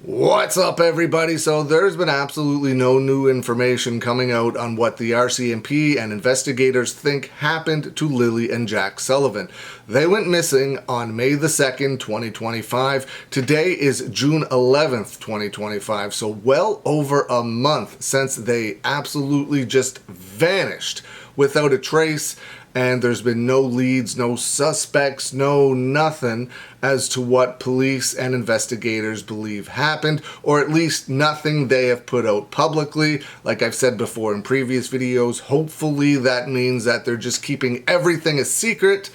What's up, everybody? So there's been absolutely no new information coming out on what the RCMP and investigators think happened to Lilly and Jack Sullivan. They went missing on May the 2nd, 2025. Today is June 11th, 2025. So well over a month since they absolutely just vanished without a trace. And there's been no leads, no suspects, no nothing as to what police and investigators believe happened, or at least nothing they have put out publicly. Like I've said before in previous videos, hopefully that means that they're just keeping everything a secret,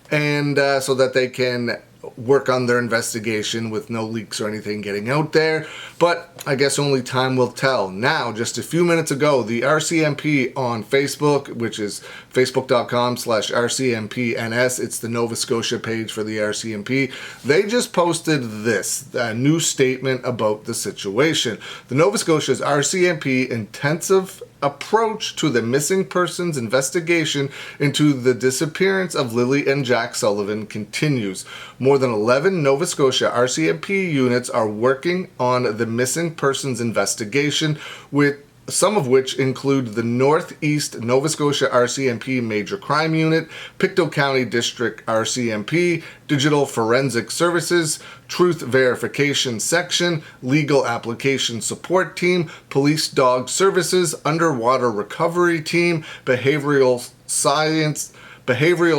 and so that they can work on their investigation with no leaks or anything getting out there. But I guess only time will tell. Now, just a few minutes ago, the RCMP on Facebook, which is facebook.com/RCMPNS, it's the Nova Scotia page for the RCMP, they just posted this, a new statement about the situation. The Nova Scotia's RCMP intensive approach to the missing persons investigation into the disappearance of Lilly and Jack Sullivan continues. More than 11 Nova Scotia RCMP units are working on the missing persons investigation, with some of which include the Northeast Nova Scotia RCMP Major Crime Unit, Pictou County District RCMP, Digital Forensic Services, Truth Verification Section, Legal Application Support Team, Police Dog Services, Underwater Recovery Team, Behavioral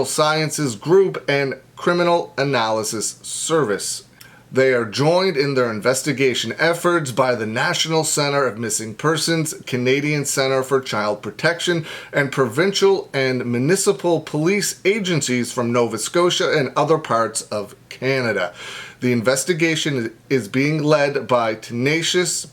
Sciences Group, and Criminal Analysis Service. They are joined in their investigation efforts by the National Centre of Missing Persons, Canadian Centre for Child Protection, and provincial and municipal police agencies from Nova Scotia and other parts of Canada. The investigation is being led by a tenacious,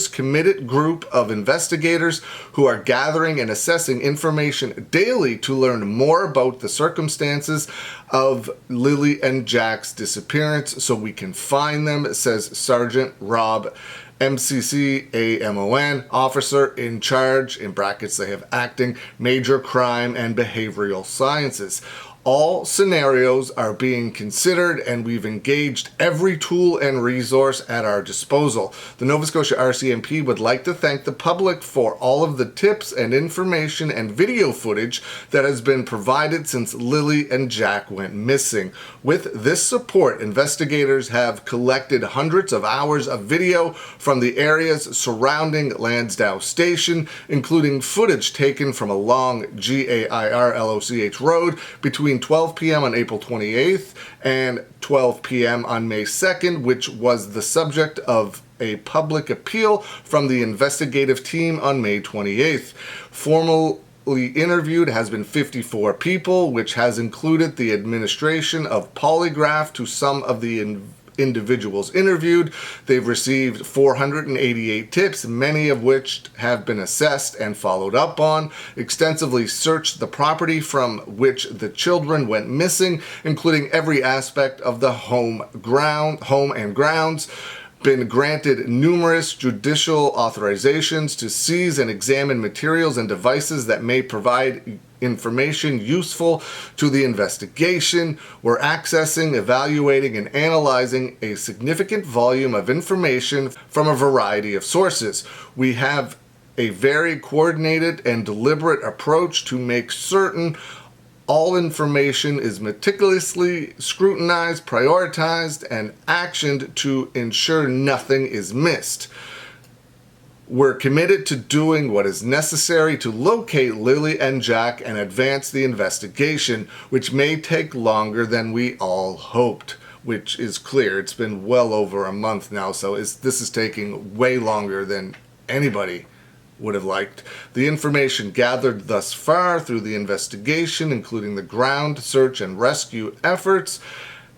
committed group of investigators who are gathering and assessing information daily to learn more about the circumstances of Lilly and Jack's disappearance so we can find them, says Sergeant Rob MCC AMON, officer in charge, in brackets they have acting, major crime and behavioral sciences. All scenarios are being considered, and we've engaged every tool and resource at our disposal. The Nova Scotia RCMP would like to thank the public for all of the tips and information and video footage that has been provided since Lilly and Jack went missing. With this support, investigators have collected hundreds of hours of video from the areas surrounding Lansdowne Station, including footage taken from along GAIR-LOCH Road between 12 p.m. on April 28th and 12 p.m. on May 2nd, which was the subject of a public appeal from the investigative team on May 28th. Formally interviewed has been 54 people, which has included the administration of polygraph to some of the individuals interviewed. They've received 488 tips, many of which have been assessed and followed up on, extensively searched the property from which the children went missing, including every aspect of the home and grounds, been granted numerous judicial authorizations to seize and examine materials and devices that may provide information useful to the investigation. We're accessing, evaluating, and analyzing a significant volume of information from a variety of sources. We have a very coordinated and deliberate approach to make certain all information is meticulously scrutinized, prioritized, and actioned to ensure nothing is missed. We're committed to doing what is necessary to locate Lilly and Jack and advance the investigation, which may take longer than we all hoped, which is clear. It's been well over a month now, so this is taking way longer than anybody would have liked. The information gathered thus far through the investigation, including the ground search and rescue efforts,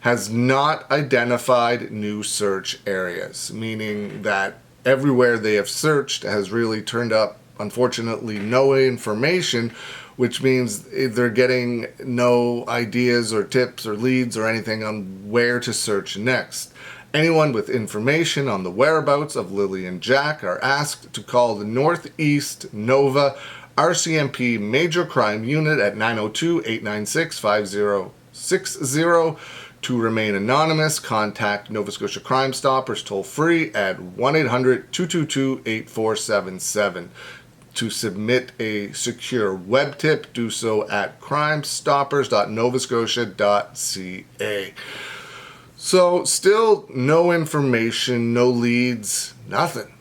has not identified new search areas, meaning that everywhere they have searched has really turned up, unfortunately, no information, which means they're getting no ideas or tips or leads or anything on where to search next. Anyone with information on the whereabouts of Lilly and Jack are asked to call the Northeast Nova RCMP Major Crime Unit at 902-896-5060 To remain anonymous, contact Nova Scotia Crime Stoppers toll free at 1-800-222-8477. To submit a secure web tip, do so at crimestoppers.novascotia.ca. So, still no information, no leads, nothing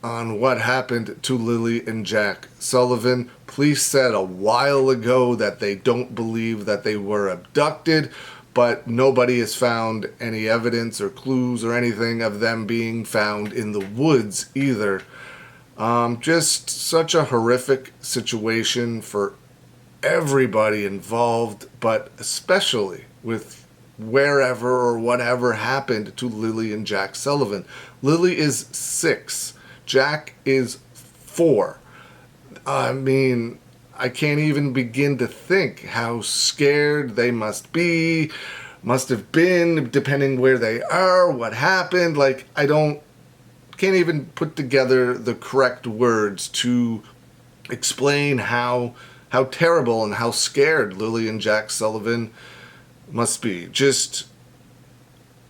on what happened to Lilly and Jack Sullivan. Police said a while ago that they don't believe that they were abducted, but nobody has found any evidence or clues or anything of them being found in the woods either. Just such a horrific situation for everybody involved, but especially with wherever or whatever happened to Lilly and Jack Sullivan. Lilly is 6. Jack is 4. I mean, I can't even begin to think how scared they must have been, depending where they are, what happened. Like, can't even put together the correct words to explain how terrible and how scared Lilly and Jack Sullivan must be. Just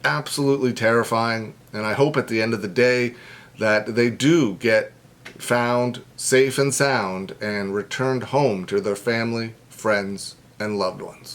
absolutely terrifying. And I hope at the end of the day that they do get found safe and sound and returned home to their family, friends, and loved ones.